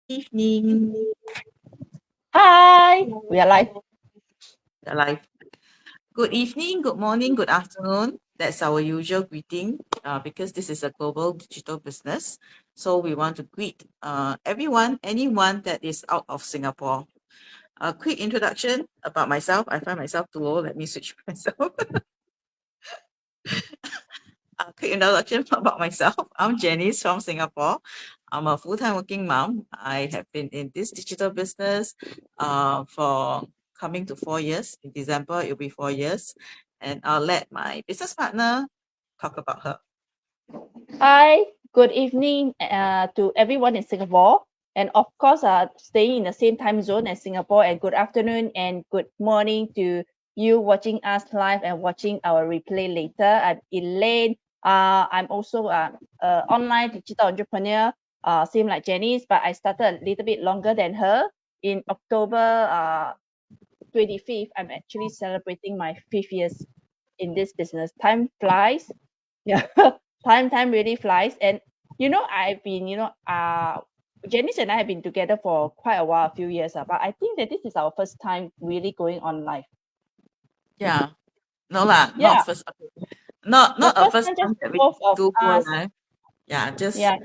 Evening. Hi, we are live. Alive. Good evening, good morning, good afternoon. That's our usual greeting because this is a global digital business. So we want to greet everyone, anyone that is out of Singapore. A quick introduction about myself. I find myself too low. Let me switch myself. A quick introduction about myself. I'm Janice from Singapore. I'm a full-time working mom. I have been in this digital business for coming to 4 years. In December, it'll be 4 years. And I'll let my business partner talk about her. Hi, good evening to everyone in Singapore. And of course, staying in the same time zone as Singapore. And good afternoon and good morning to you watching us live and watching our replay later. I'm Elaine. I'm also an online digital entrepreneur, same like Janice, but I started a little bit longer than her. In October 25th, I'm actually celebrating my 5 years in this business. Time flies. Yeah, time really flies. And I've been, Janice and I have been together for quite a while, a few years, but I think that this is our first time really going on live. Yeah. No lah, not Yeah, first. Okay. Not the a first first time just time that we both of do go us. live. Yeah, Yeah.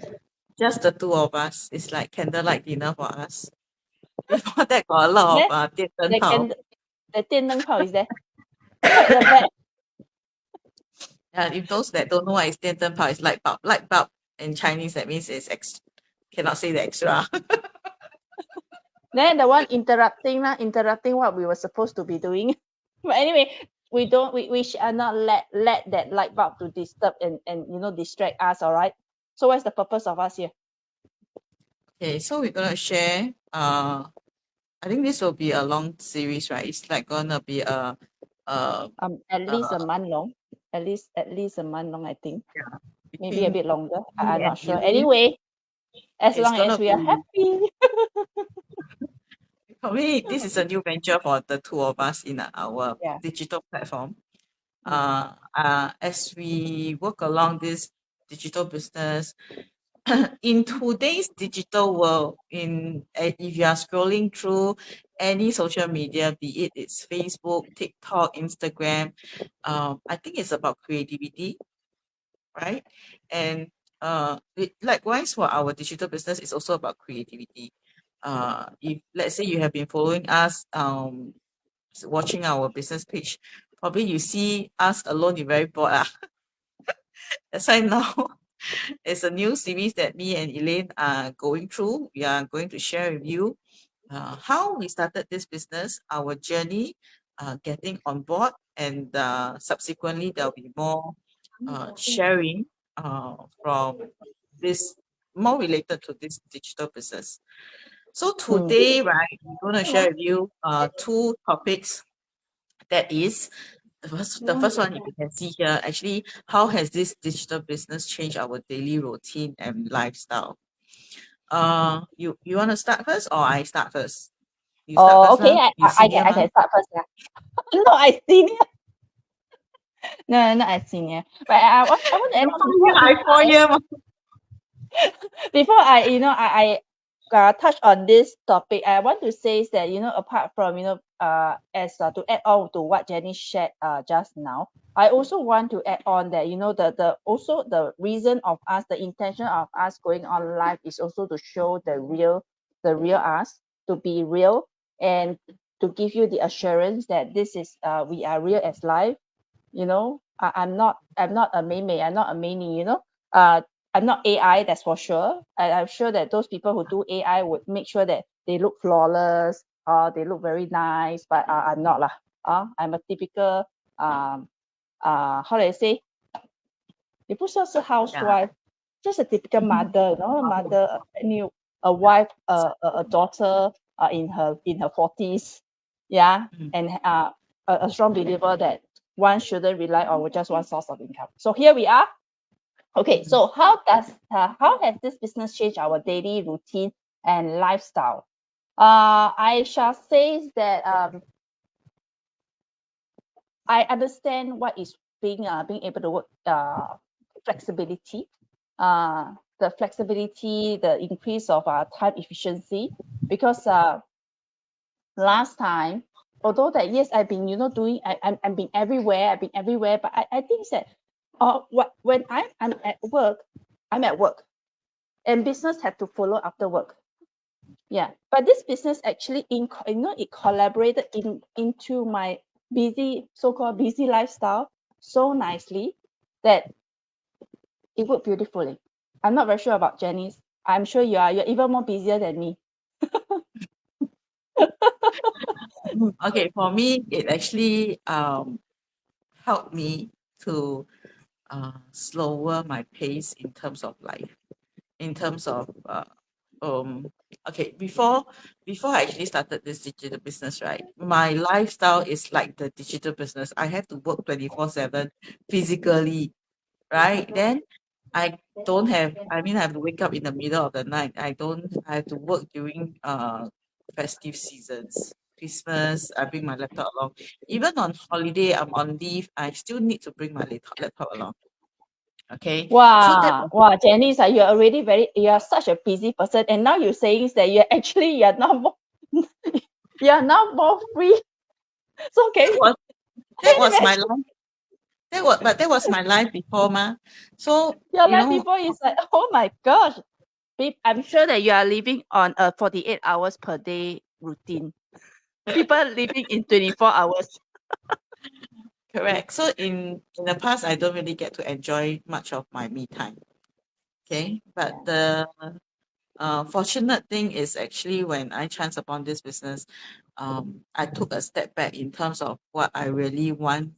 just the two of us. It's like candlelight dinner for us. Before that, got a lot of Then 电灯 the泡. can the 电灯泡 is there. At the back. If those that don't know what is 电灯泡, it's light bulb. Light bulb in Chinese, that means it's cannot say the extra. Then the one interrupting what we were supposed to be doing. But anyway, we shall not let that light bulb to disturb and distract us, all right? So what's the purpose of us here? Okay, so we're gonna share. I think this will be a long series, right? It's like gonna be uh, At least uh a month long. At least a month long, I think. yeah, Maybe a between bit longer. me I'm and not sure. Elaine. Anyway, as It's long as gonna we are be happy. for me. This is a new venture for the two of us in our Yeah. digital platform. Mm. As we work along this digital business, in today's digital world, if you are scrolling through any social media, be it it's Facebook, TikTok, Instagram, I think it's about creativity, right? And likewise for our digital business, it's also about creativity. If let's say you have been following us, watching our business page, probably you see us alone, you're very bored. That's why now it's a new series that me and Elaine are going through. We are going to share with you how we started this business, our journey, getting on board, and subsequently there'll be more sharing from this, more related to this digital business. So Mm. today, right, we're going to share with you two topics. That is the first one, if you can see here, actually, how has this digital business changed our daily routine and lifestyle? You want to start first or I start first? You start Oh, first okay. now. I, You I I senior can I ma. can start first. Yeah. No, I senior. No, not as senior. But I want to You add on 4 year, I 4 year ma. before I touch on this topic, I want to say is that apart from as to add on to what Jenny shared just now, I also want to add on that the also the reason of us, the intention of us going on live is also to show the real us, to be real, and to give you the assurance that this is we are real as life. I'm not a Mei, I'm not a Mani, I'm not AI, that's for sure. I'm sure that those people who do AI would make sure that they look flawless, they look very nice, but I'm not lah. I'm a typical um how do I say? 也不算是 Yeah. housewife, just a typical Mhm. mother, a mother, a wife, a daughter, in her 40s, yeah, Mm. and a strong believer that one shouldn't rely on just one source of income. So here we are. Okay, Mhm. so how has this business changed our daily routine and lifestyle? I shall say that I understand what is being able to work flexibility. the flexibility, the increase of our time efficiency. Because last time, although that yes, I've been doing, I'm been everywhere, but I think that when I'm at work, I'm at work, and business have to follow after work. Yeah, but this business actually it collaborated into my busy, so-called busy lifestyle so nicely that it worked beautifully. I'm not very sure about Janice. I'm sure you're even more busier than me. Okay, for me, it actually helped me to slower my pace in terms of life, in terms of um okay, before I actually started this digital business, right, my lifestyle is like the digital business. I have to work 24/7 physically, right? Then I don't have, I mean, I have to wake up in the middle of the night. I have to work during festive seasons. Christmas, I bring my laptop along. Even on holiday, I'm on leave, I still need to bring my laptop along. Okay. So that Wow, was wow, Janice, you are such a busy person, and now you're saying that you're now more you're now more free. So that can was can that you was my imagine life. That was my life before, ma. So, your life before is like, oh my gosh, babe, I'm sure that you are living on a 48 hours per day routine. People living in 24 hours. correct. So in the past, I don't really get to enjoy much of my me time. Okay. But Yeah, the fortunate thing is actually when I chanced upon this business, I took a step back in terms of what I really want,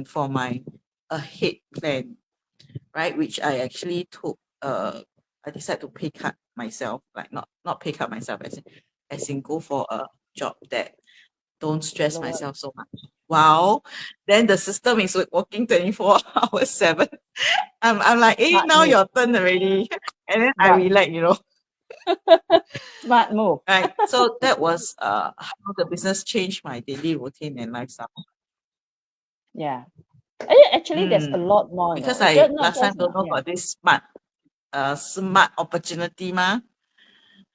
for my ahead plan, right? Which I actually took. I decided to pay cut myself, like not pay cut myself, as in go for a job that don't stress lower. myself so much. Wow, then the system is working 24 hours 7. I'm like, hey, Smart now move. your turn already, and then I Right. relax. Smart move. Right. So that was how the business changed my daily routine and lifestyle. Yeah. Actually, there's a Mm. lot more, Because It's I just not last time just don't know yeah. about this smart opportunity ma. So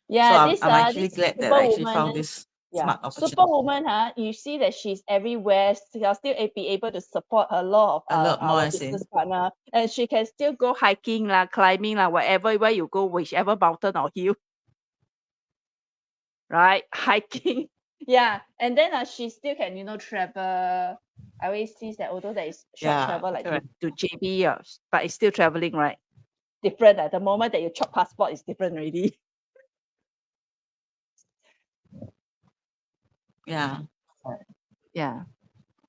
Yeah, I'm actually this glad that I actually superwoman, found this yeah, smart opportunity. superwoman, you see that she's everywhere, still be able to support a lot of A lot more our as business in, partner, and she can still go hiking lah, climbing lah, wherever where you go, whichever mountain or hill, right? Hiking, yeah, and then she still can travel. I always see that although there is short yeah, travel like correct. to JB, but it's still traveling, right? Different. The moment that you chop passport is different already. Yeah. Right. Yeah.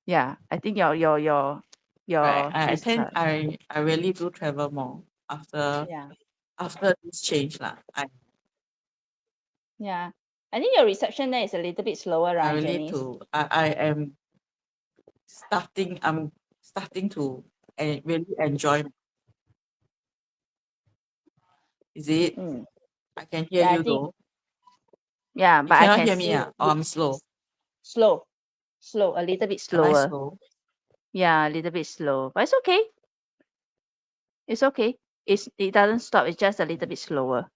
Yeah, I think Right. your I this think I really do travel more after yeah, this change lah. yeah. I think your reception there is a little bit slower, I right, really Janice? to I am I'm starting to really enjoy. Is it? Mm. I can hear Yeah, I you think though. You but I cannot can hear me, see or I'm slow. slow, slow, a little bit Am I slower. slow? Yeah, a little bit slow, but it's okay. It's okay. It doesn't stop. It's just a little bit slower.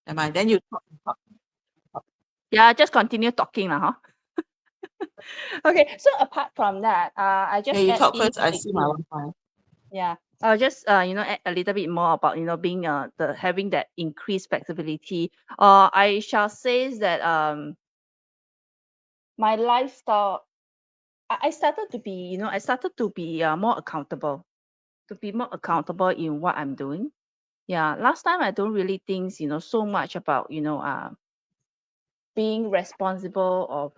Am I? Then you talk. Yeah, just continue talking lah, huh? Okay. So apart from that, I Yeah, just you add talk in first. I see my quickly. Wi-Fi. Yeah. I'll just add a little bit more about being the having that increased flexibility. I shall say that my lifestyle, I started to be more accountable, in what I'm doing. Yeah, last time I don't really think so much about being responsible of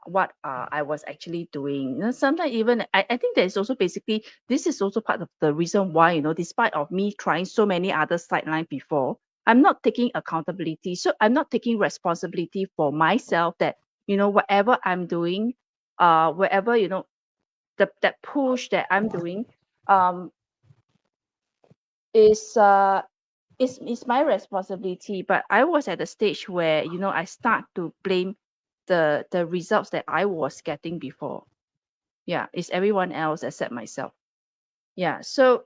what I was actually doing. Sometimes even I think there's also basically this is also part of the reason why despite of me trying so many other sideline before, I'm not taking accountability. So I'm not taking responsibility for myself that whatever I'm doing, wherever that push that I'm doing, um, is is my responsibility. But I was at the stage where I start to blame the results that I was getting before. Yeah, it's everyone else except myself. Yeah, so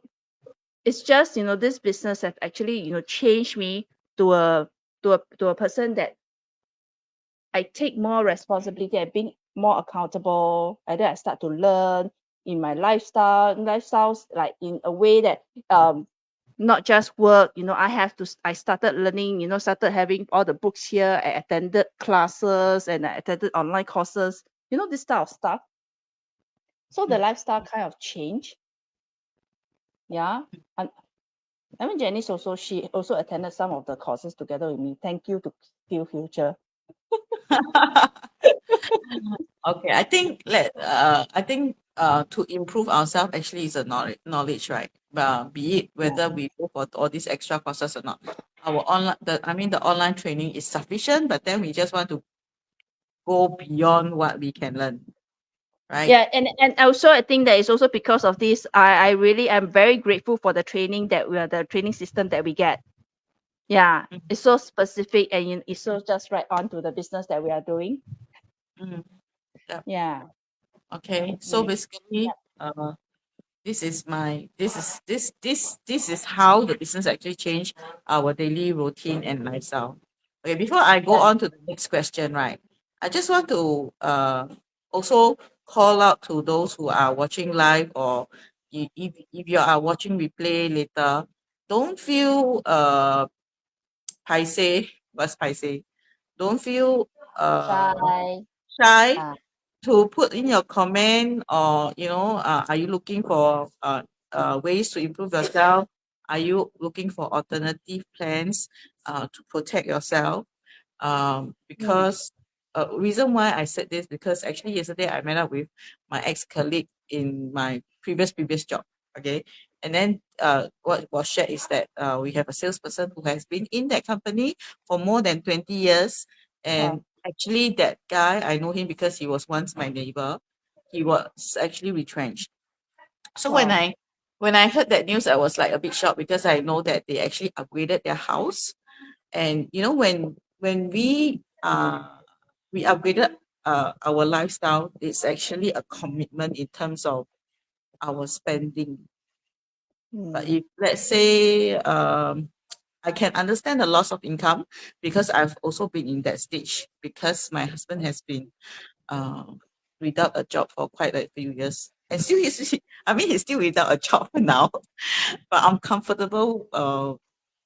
it's just, this business have actually, changed me to a person that I take more responsibility and being more accountable. And then I start to learn in my lifestyles, like in a way that not just work. I started learning, started having all the books here. I attended classes and I attended online courses, this type of stuff. So the Mm. lifestyle kind of changed. Yeah. And I mean, Janice also, she also attended some of the courses together with me. Thank you to Skill Future. Okay, I think to improve ourselves actually is a knowledge, right? Be it Yeah. whether we go for all these extra courses or not. Our online the online training is sufficient, but then we just want to go beyond what we can learn, right? Yeah, and also I think that it's also because of this. I really am very grateful for the training that we are the training system that we get. Yeah, Mhm. it's so specific and it's so just right on to the business that we are doing. Mhm. Yeah. Yeah. Okay. So Yeah. basically, this is how the business actually changed our daily routine and lifestyle. Okay, before I go Yeah. on to the next question, right? I just want to also call out to those who are watching live, or if you are watching replay later, don't feel paise, what's paise? Don't feel Shy. shy Ah, to put in your comment, or are you looking for ways to improve yourself? Are you looking for alternative plans to protect yourself? mm, Because reason why I said this, because actually yesterday I met up with my ex-colleague in my previous job. Okay. And then what was shared is that we have a salesperson who has been in that company for more than 20 years. wow. And actually that guy, I know him because he was once my neighbor. He was actually retrenched. So Wow. when I heard that news, I was like a bit shocked, because I know that they actually upgraded their house. And when we upgraded our lifestyle, it's actually a commitment in terms of our spending. But Mm, if let's say I can understand the loss of income, because I've also been in that stage, because my husband has been uh, without a job for quite a few years, and still he's still without a job now. But I'm comfortable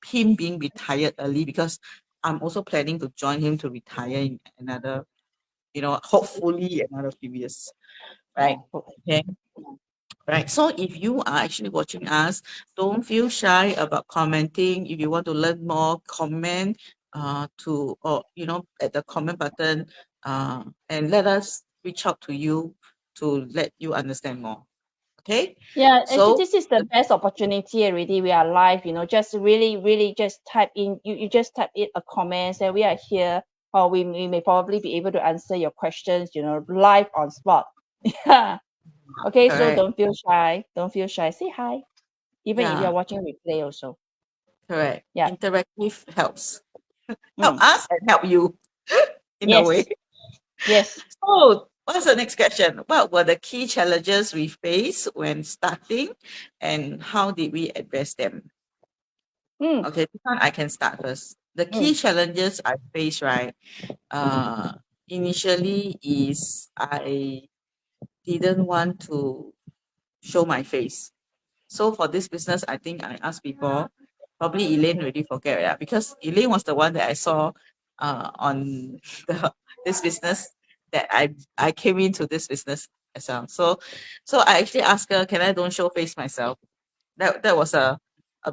him being retired early, because I'm also planning to join him to retire in another, hopefully another few years, right? yeah. Good. Okay, right. So if you are actually watching us, don't feel shy about commenting. If you want to learn more, comment to or at the comment button, and let us reach out to you to let you understand more. Okay, Yeah, actually, so this is the best opportunity already. We are live, just really, really just type in, you just type in a comment, say we are here, or we may probably be able to answer your questions, live on spot. Yeah. Okay, so correct, don't feel shy. Don't feel shy. Say hi, even if you're yeah, watching replay also. correct. Yeah. Interactive help Mm. us and help you in a way. Yes. Yes. So, what's the next question? What were the key challenges we faced when starting, and how did we address them? Mm. Okay, this one I can start first. The key Mm. challenges I faced, right? Uh, Initially is I didn't want to show my face. So for this business, I think I asked before. Probably Elaine already forget, yeah, because Elaine was the one that I saw on this business, that I came into this business as well. So I actually asked her, can I don't show face myself? That was a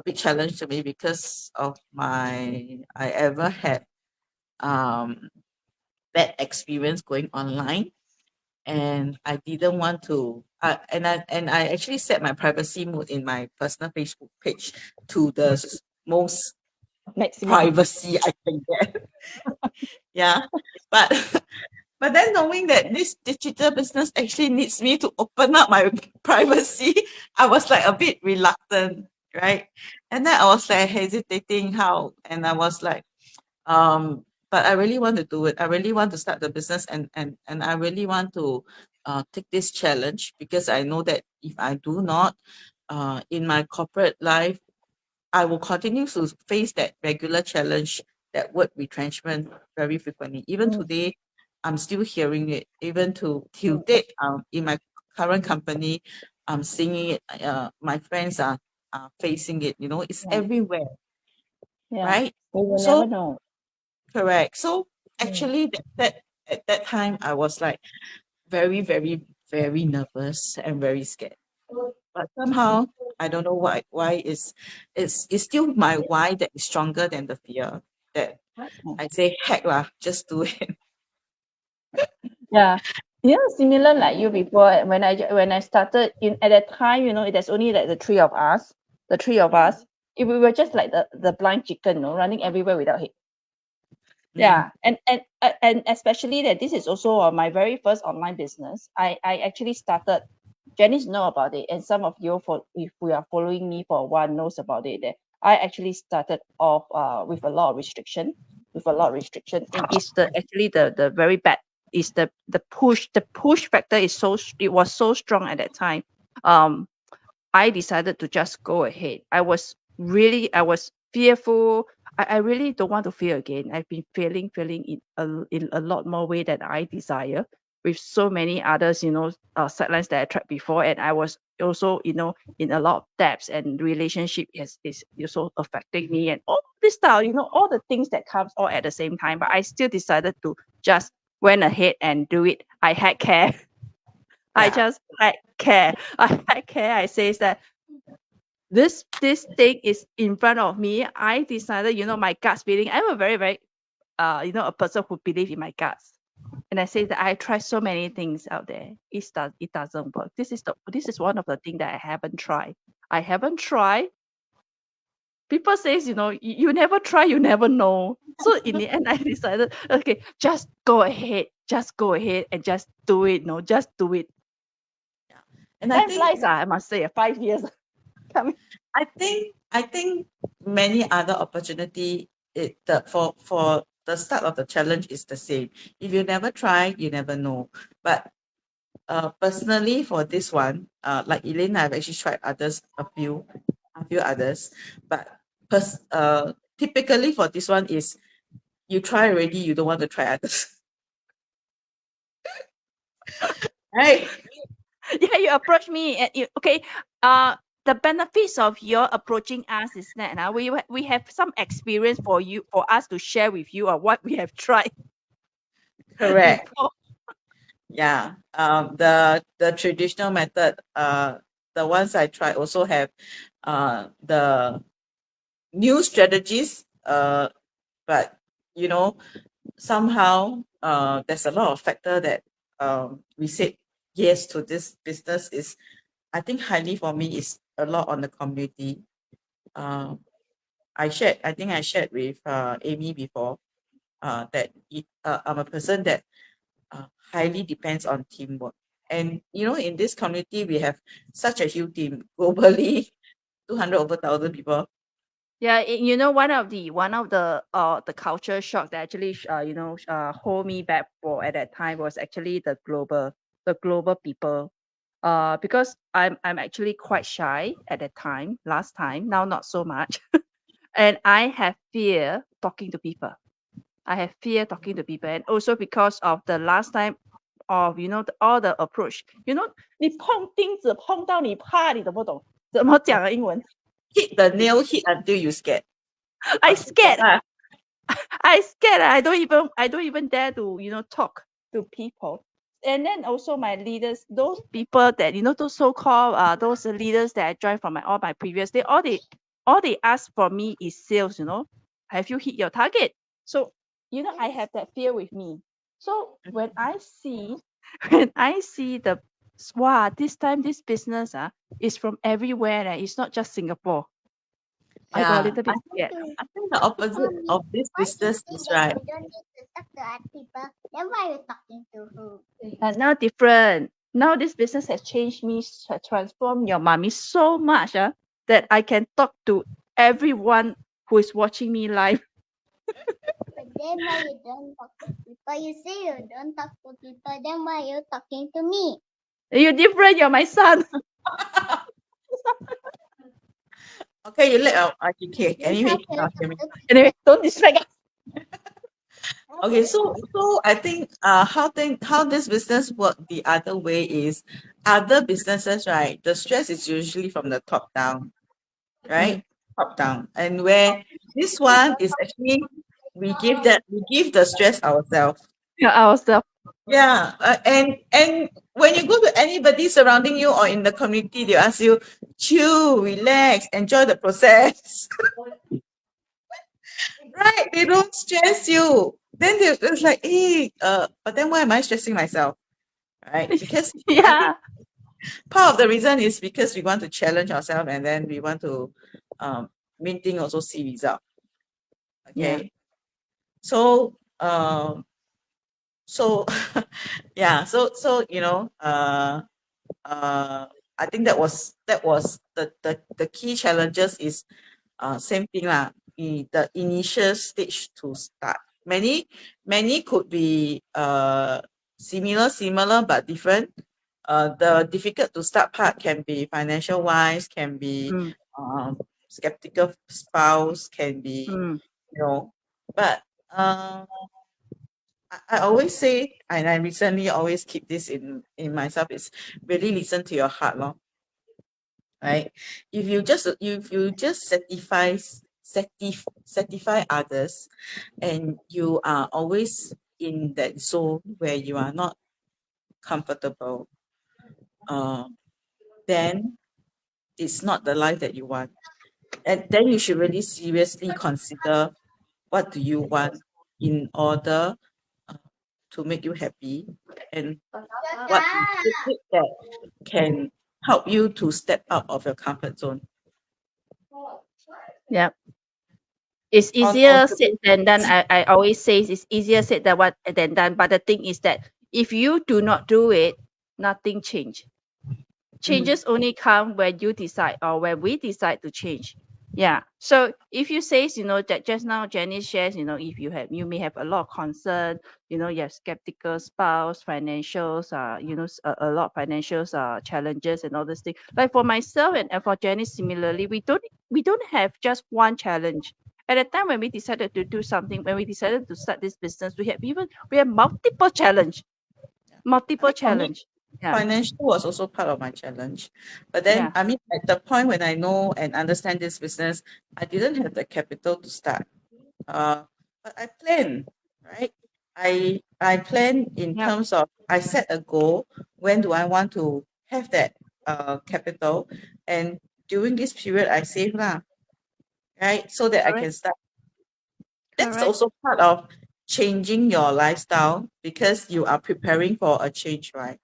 big challenge to me, because of my I ever had um bad experience going online, and I didn't want to. And I actually set my privacy mode in my personal Facebook page to the most Maximum. privacy I can get. Yeah, but but then knowing that this digital business actually needs me to open up my privacy, I was like a bit reluctant, right? And then I was like hesitating how, and I was like, but I really want to do it. I really want to start the business, and I really want to take this challenge, because I know that if I do not, in my corporate life, I will continue to face that regular challenge, that word retrenchment very frequently. Even Mm, today, I'm still hearing it. Even to till mm, date, in my current company, I'm seeing it. My friends are facing it. You know, it's yeah, everywhere, yeah. right? We will never So know. correct. So Mm, actually, that at that time, I was like very, very, very nervous and very scared. But somehow I don't know why it's still my why that is stronger than the fear, that mm. I say heck lah, just do it. Yeah. Similar like you before when I started in at that time, there's only like the three of us, the three of Mm, us. If we were just like the blind chicken, running everywhere without head. mm, Yeah, and especially that this is also my very first online business. I actually started. Janice know about it, and some of you for if we are following me for a while knows about it. That I actually started off with a lot of restriction, and it's the actually the very bad is the push factor is it was so strong at that time. Um, I decided to just go ahead. I was fearful. I really don't want to fail again. I've been failing in a lot more way than I desire with so many others, sidelines that I tried before. And I was also, in a lot of debts and relationship is also affecting me and all this stuff, all the things that comes all at the same time. But I still decided to just went ahead and do it. I had care. I yeah, just had care. I had care. I says that this thing is in front of me. I decided, my gut feeling. I'm a very, very a person who believe in my guts. And I say that I tried so many things out there. It doesn't work. This is one of the things that I haven't tried. I haven't tried. People says, you never try, you never know. So in the end, I decided, okay, just go ahead. Just go ahead and just do it. No, just do it. yeah. And I Time think flies, I must say, 5 years coming. I think many other opportunity, for the start of the challenge is the same. If you never try, you never know. But personally for this one, like Elaine, I've actually tried a few others, but typically for this one is you try already, you don't want to try others, right? Yeah, you approach me and okay. Uh, the benefits of your approaching us is that now we have some experience for us to share with you of what we have tried Correct. before. Yeah. The traditional method, the ones I tried also have the new strategies, but you know somehow there's a lot of factor that we said yes to this business is, I think highly for me is a lot on the community. uh, I think I shared with Amy before, that I'm a person that highly depends on teamwork. And in this community, we have such a huge team globally, 200 over 1,000 people. Yeah, one of the culture shock that actually hold me back for at that time was actually the global people. Because I'm actually quite shy at that time, last time, now not so much. And I have fear talking to people. I have fear talking to people, and also because of the last time of all the approach. 你碰钉子碰到你怕你懂不懂？怎么讲啊英文？I Hit the nail, hit until you scared. scared. Ah, I scared. I don't even dare to talk to people. And then also my leaders, those people that those so-called those leaders that I joined from all my previous, they ask for me is sales. Have you hit your target? So I have that fear with me. So when I see when I see wow, this time this business is from everywhere. It's not just Singapore. I got a yeah. little I bit think scared. I think the opposite Mommy, of this why you business say is that right. you don't need to talk to other people? Then why are you talking to who? Now different. Now this business has changed me, transformed your mommy so much that I can talk to everyone who is watching me live. But then why you don't talk to people? You say you don't talk to people, then why are you talking to me? You're different. You're my son. Okay, you let okay. Don't Anyway, talk to hear me. Anyway, don't distract us. Okay, so I think how this business work the other way is other businesses, right? The stress is usually from the top down, Mm. right? Top down. And where this one is actually we give the stress ourselves. Yeah, ourselves. Yeah, and when you go to anybody surrounding you or in the community, they ask you, chill, relax, enjoy the process, right? They don't stress you. Then it's like, hey, but then why am I stressing myself, right? Because I think Yeah, part of the reason is because we want to challenge ourselves and then we want to, main thing also see result. yeah, Okay, so so yeah, so I think that was the key challenges is same thing lah. The initial stage to start. Many could be similar but different. The difficult to start part can be financial wise, can be mm, skeptical spouse, can be mm. but um I always say, and I recently always keep this in myself, is really listen to your heart, lor, right? If you just certify others, and you are always in that zone where you are not comfortable, uh, then it's not the life that you want, and then you should really seriously consider what do you want in order uh, to make you happy, and Shut what is up. it that can help you to step out of your comfort zone Yeah. It's on easier said certain than done. things. I always say it's easier said than done. But the thing is that if you do not do it, nothing change. Mhm. Changes only come when you decide or when we decide to change. Yeah. So if you say, that just now Jenny shares, if you may have a lot of concern, you have skeptical spouse, financials, a lot of financials challenges and all this thing. Like for myself and for Jenny, similarly, we don't have just one challenge. At the time when we decided to do something, when we decided to start this business, we have multiple challenge, I multiple think for me, challenge. Yeah. financial was also part of my challenge. But then, Yeah. I mean, at the point when I know and understand this business, I didn't have the capital to start. Uh, but I plan, right? I plan in Yep. terms of I set a goal. When do I want to have that capital? And during this period, I save lah, right? So that I can Correct. start. That's Correct. also part of changing your lifestyle because you are preparing for a change, right?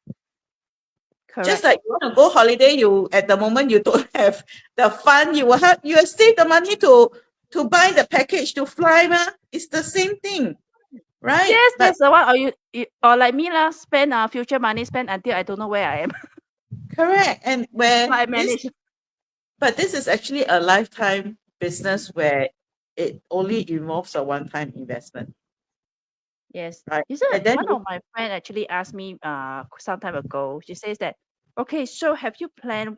Just Correct. like you want to go holiday, you at the moment you don't have the fund, you will save the money to buy the package to fly, ma. It's the same thing, right? Yes, But that's the one. Or or like me lah, spend future money, spend until I don't know where I am. correct. And where But I this manage. but this is actually a lifetime business where it only involves a one-time investment, Yes. right? You said And then one of my friend actually asked me some time ago. She says that, okay, so have you planned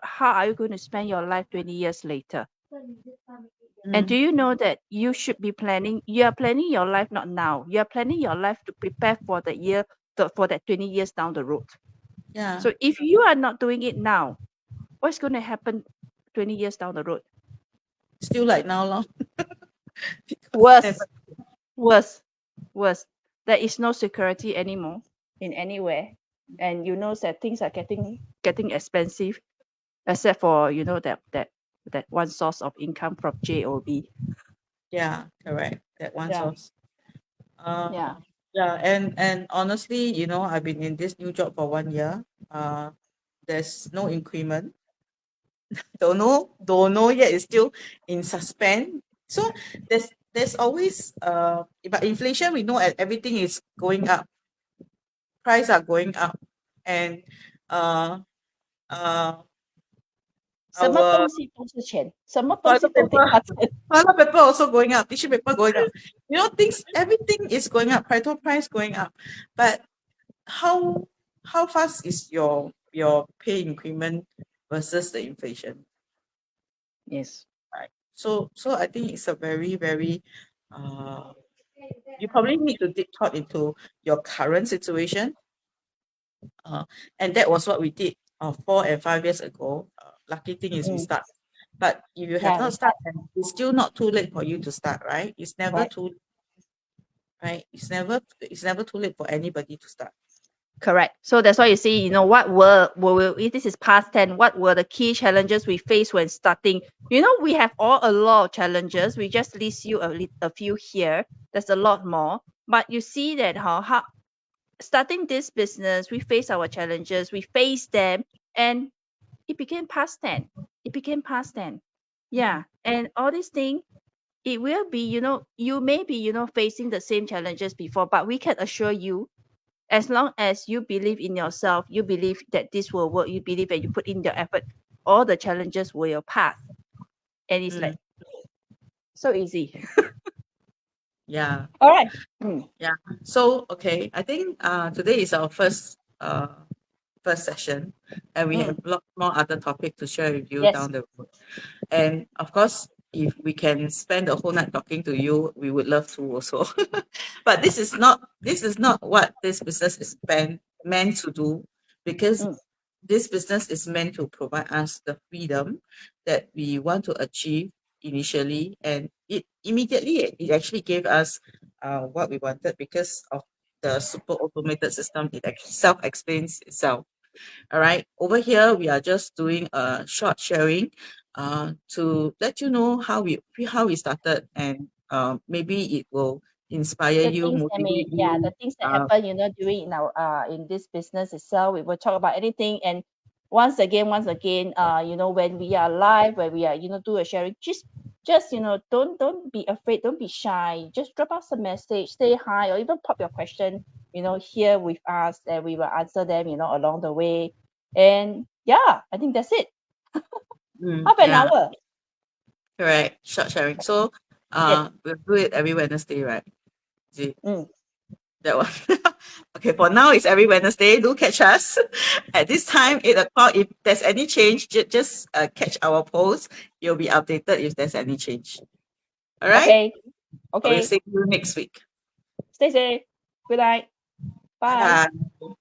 how are you going to spend your life 20 years later? And do mm, you know that you are planning your life not now. You are planning your life to prepare for for that 20 years down the road. yeah, So if you are not doing it now, what's going to happen 20 years down the road? still like now, lor. Because never, Worse, worse, worse. There is no security anymore in anywhere, and that things are getting expensive, except for that one source of income from job. yeah, correct. That one Yeah, source. Uh, yeah. yeah, and honestly, I've been in this new job for 1 year. There's no increment. Don't know yet. It's still in suspense. So there's always but inflation, we know everything is going up. Price are going up, and uh uh our toilet 什么东西都是钱，什么东西都得 paper 花钱。toilet paper also going up, tissue paper going up. Things everything is going up. Petrol price going up, but how how fast is your pay increment versus the inflation. Yes. Right. So I think it's a very, very uh you probably need to dig thought into your current situation. Uh, and that was what we did 4 and 5 years ago. Lucky thing is we Mm. start. But if you have Yeah, not we start. started, it's still not too late for you to start, right? It's never Right. too right. It's never too late for anybody to start. Correct. So that's why you see, what if this is past 10, what were the key challenges we faced when starting? We have all a lot of challenges. We just list you a few here. There's a lot more. But you see that how starting this business, we face our challenges, we face them, and it became past 10. It became past 10. Mm, Yeah. And all these things, it will be, you may be, facing the same challenges before, but we can assure you, as long as you believe in yourself, you believe that this will work, you believe that you put in the effort, all the challenges will pass. And it's mm, like so easy. yeah, All right. Mm, yeah. So okay, I think today is our first session, and we mm, have a lot more other topic to share with you yes. down the road. And of course, if we can spend the whole night talking to you, we would love to also. But this is not what this business is meant to do, because Mm, this business is meant to provide us the freedom that we want to achieve initially, and it actually gave us what we wanted because of the super automated system. It actually self-explains itself. All right. Over here, we are just doing a short sharing to let you know how we started, and maybe it will inspire the you, things that may motivate yeah the you. things that Uh, happen during in our in this business itself. We will talk about anything, and once again when we are live, when we are do a sharing, just don't be afraid, don't be shy, just drop us a message, say hi, or even pop your question here with us, and we will answer them along the way. And yeah, I think that's it. Half an yeah, hour. correct. Short sharing. So Yes. we'll do it every Wednesday, right? Is it Mm. that one? Okay, for now it's every Wednesday. Do catch us at this time, 8 o'clock. If there's any change, just catch our post. You'll be updated if there's any change. All right. Okay. We'll Okay. see you next week. Stay safe. Good night. Bye Bye. bye.